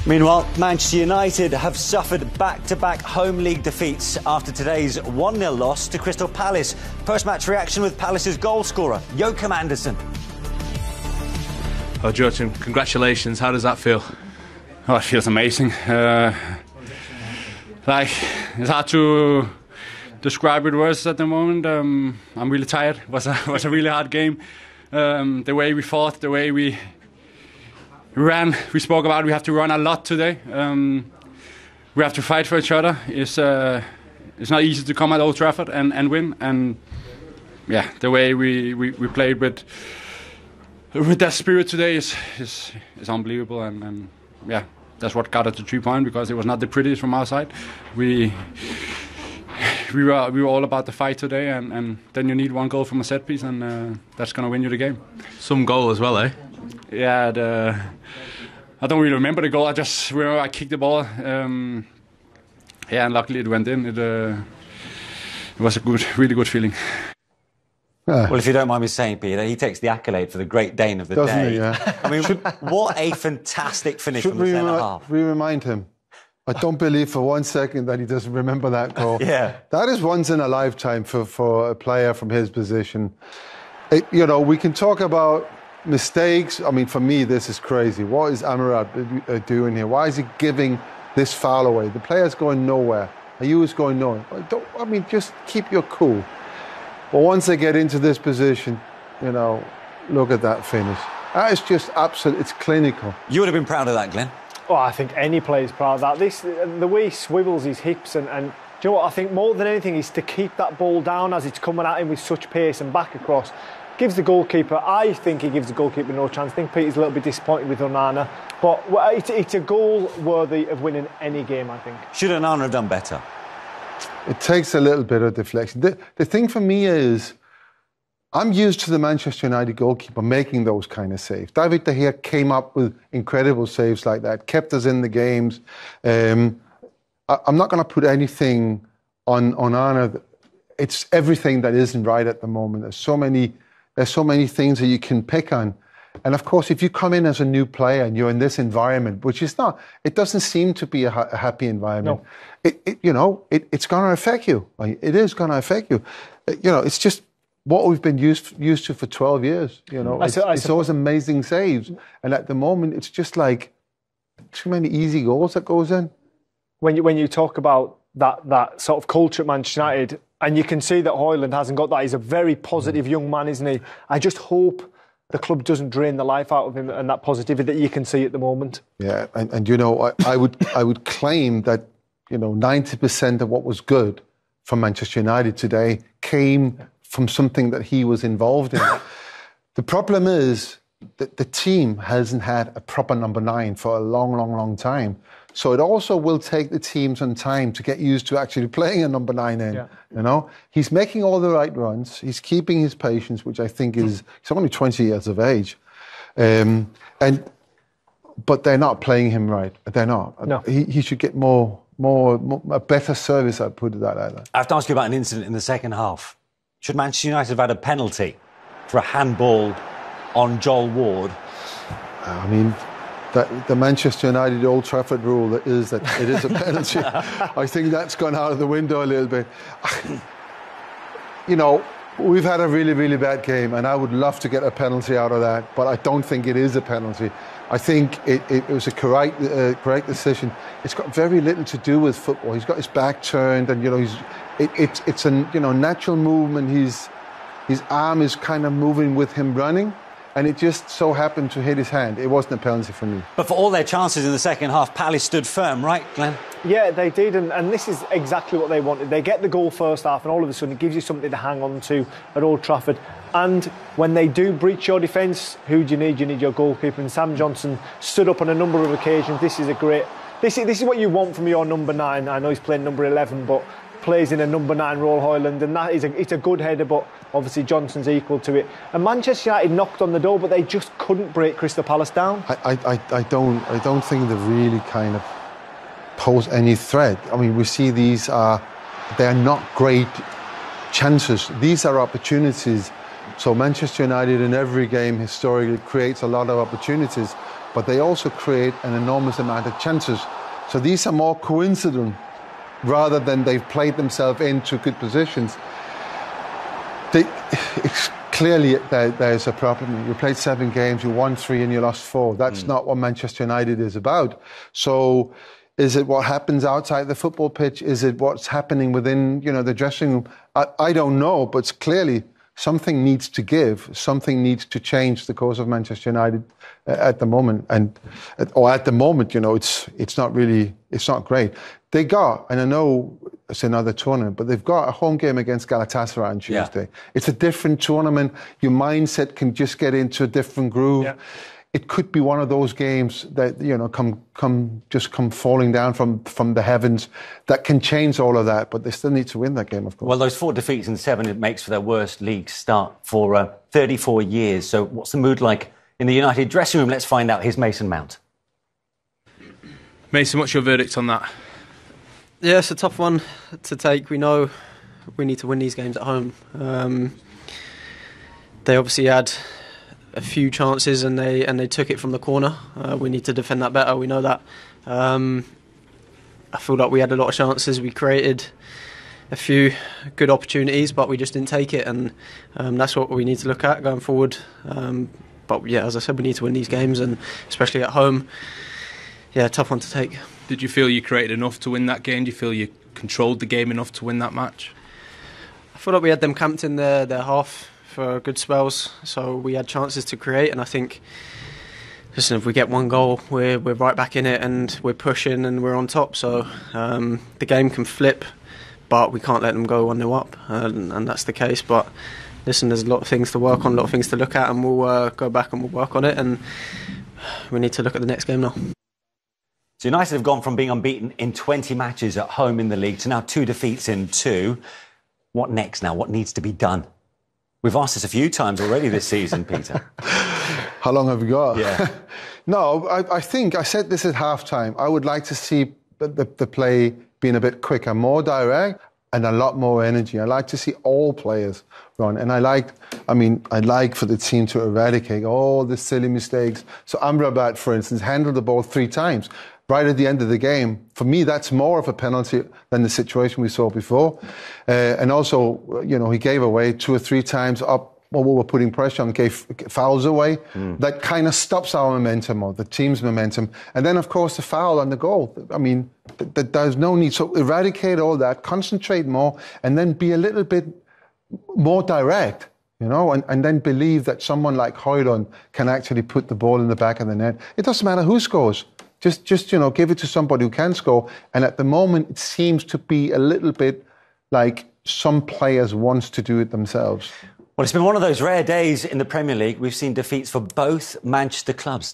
Meanwhile, Manchester United have suffered back-to-back home league defeats after today's 1-0 loss to Crystal Palace. Post-match reaction with Palace's goal scorer, Joachim Andersen. Oh, Joachim, congratulations. How does that feel? Oh, it feels amazing. It's hard to describe with words at the moment. I'm really tired. It was a really hard game. The way we fought, the way we ran, we spoke about we have to run a lot today. We have to fight for each other. It's not easy to come at Old Trafford and win. And yeah, the way we played with that spirit today is unbelievable. And yeah, that's what got us the 3 points, because it was not the prettiest from our side. We were all about the fight today, and then you need one goal from a set piece, and that's going to win you the game. Some goal as well, eh? Yeah, I don't really remember the goal. I just remember I kicked the ball. And luckily it went in. It was a really good feeling. Well, if you don't mind me saying, Peter, he takes the accolade for the Great Dane of the day. Doesn't he, yeah? I mean, what a fantastic finish from the centre half. We remind him? I don't believe for 1 second that he doesn't remember that goal. Yeah. That is once in a lifetime for a player from his position. We can talk about mistakes. I mean, for me, this is crazy. What is Amrabat doing here? Why is he giving this foul away? The player's going nowhere. Ayu's going nowhere. Just keep your cool. But once they get into this position, look at that finish. That is just absolute. It's clinical. You would have been proud of that, Glenn. Oh, I think any player's proud of that. The way he swivels his hips and do you know what? I think more than anything is to keep that ball down as it's coming at him with such pace and back across. Gives the goalkeeper, I think he gives the goalkeeper no chance. I think Peter's a little bit disappointed with Onana, but it's a goal worthy of winning any game, I think. Should Onana have done better? It takes a little bit of deflection. The thing for me is, I'm used to the Manchester United goalkeeper making those kind of saves. David De Gea came up with incredible saves like that, kept us in the games. I'm not going to put anything on Onana. It's everything that isn't right at the moment. There's so many things that you can pick on. And of course, if you come in as a new player and you're in this environment, which is not, it doesn't seem to be a happy environment. No. It's going to affect you. It is going to affect you. It's just what we've been used to for 12 years. It's always amazing saves. And at the moment, it's just like too many easy goals that goes in. When you talk about that sort of culture at Manchester United, and you can see that Højlund hasn't got that. He's a very positive young man, isn't he? I just hope the club doesn't drain the life out of him and that positivity that you can see at the moment. Yeah, and I would claim that 90% of what was good from Manchester United today came from something that he was involved in. The problem is that the team hasn't had a proper number 9 for a long time. So it also will take the team some time to get used to actually playing a number 9 in. Yeah. He's making all the right runs. He's keeping his patience, which I think he's only 20 years of age. But they're not playing him right. They're not. No. He should get a better service, I'd put it like that. I have to ask you about an incident in the second half. Should Manchester United have had a penalty for a handball on Joel Ward? I mean, the Manchester United Old Trafford rule is that it is a penalty. I think that's gone out of the window a little bit. We've had a really, really bad game, and I would love to get a penalty out of that, but I don't think it is a penalty. I think it was a correct decision. It's got very little to do with football. He's got his back turned, and it's a natural movement. His arm is kind of moving with him running, and it just so happened to hit his hand. It wasn't a penalty for me. But for all their chances in the second half, Palace stood firm, right, Glenn? Yeah, they did, and this is exactly what they wanted. They get the goal first half, and all of a sudden it gives you something to hang on to at Old Trafford. And when they do breach your defence, who do you need? You need your goalkeeper. And Sam Johnson stood up on a number of occasions. This is what you want from your number 9. I know he's playing number 11, but plays in a number 9 role, Højlund, and it's a good header, but obviously Johnson's equal to it. And Manchester United knocked on the door, but they just couldn't break Crystal Palace down. I don't think they really kind of pose any threat. I mean, we see they're not great chances. These are opportunities. So Manchester United in every game historically creates a lot of opportunities. but they also create an enormous amount of chances. So these are more coincident rather than they've played themselves into good positions. Clearly, there's a problem. You played 7 games, you won 3 and you lost 4. That's not what Manchester United is about. So is it what happens outside the football pitch? Is it what's happening within, the dressing room? I don't know, but clearly something needs to give. Something needs to change the course of Manchester United at the moment. It's not great. They got, and I know it's another tournament, but they've got a home game against Galatasaray on Tuesday. Yeah. It's a different tournament. Your mindset can just get into a different groove. Yeah. It could be one of those games that, come falling down from the heavens that can change all of that, but they still need to win that game, of course. Well, those 4 defeats in 7, it makes for their worst league start for 34 years. So what's the mood like in the United dressing room? Let's find out. Here's Mason Mount. Mason, what's your verdict on that? Yeah, it's a tough one to take. We know we need to win these games at home. They obviously had a few chances and they took it from the corner. We need to defend that better. We know that. I feel like we had a lot of chances. We created a few good opportunities, but we just didn't take it, and that's what we need to look at going forward. But yeah, as I said, we need to win these games, and especially at home. Yeah, tough one to take. Did you feel you created enough to win that game? Do you feel you controlled the game enough to win that match? I feel like we had them camped in their half for good spells, so we had chances to create, and I think, listen, if we get 1 goal, we're right back in it, and we're pushing and we're on top. So the game can flip, but we can't let them go 1-0 up, and that's the case. But listen, there's a lot of things to work on, a lot of things to look at, and we'll go back and we'll work on it, and we need to look at the next game now. So United have gone from being unbeaten in 20 matches at home in the league to now 2 defeats in 2. What next now? What needs to be done? We've asked this a few times already this season, Peter. How long have we got? Yeah. No, I think I said this at half-time. I would like to see the play being a bit quicker, more direct, and a lot more energy. I like to see all players run. And I'd like for the team to eradicate all the silly mistakes. So Amrabat, for instance, handled the ball 3 times. Right at the end of the game. For me, that's more of a penalty than the situation we saw before. And also, he gave away 2 or 3 times up while we were putting pressure on, gave fouls away. That kind of stops our momentum or the team's momentum. And then, of course, the foul on the goal. I mean, there's no need. So eradicate all that, concentrate more, and then be a little bit more direct. And then believe that someone like Højlund can actually put the ball in the back of the net. It doesn't matter who scores. Just give it to somebody who can score. And at the moment, it seems to be a little bit like some players wants to do it themselves. Well, it's been one of those rare days in the Premier League. We've seen defeats for both Manchester clubs.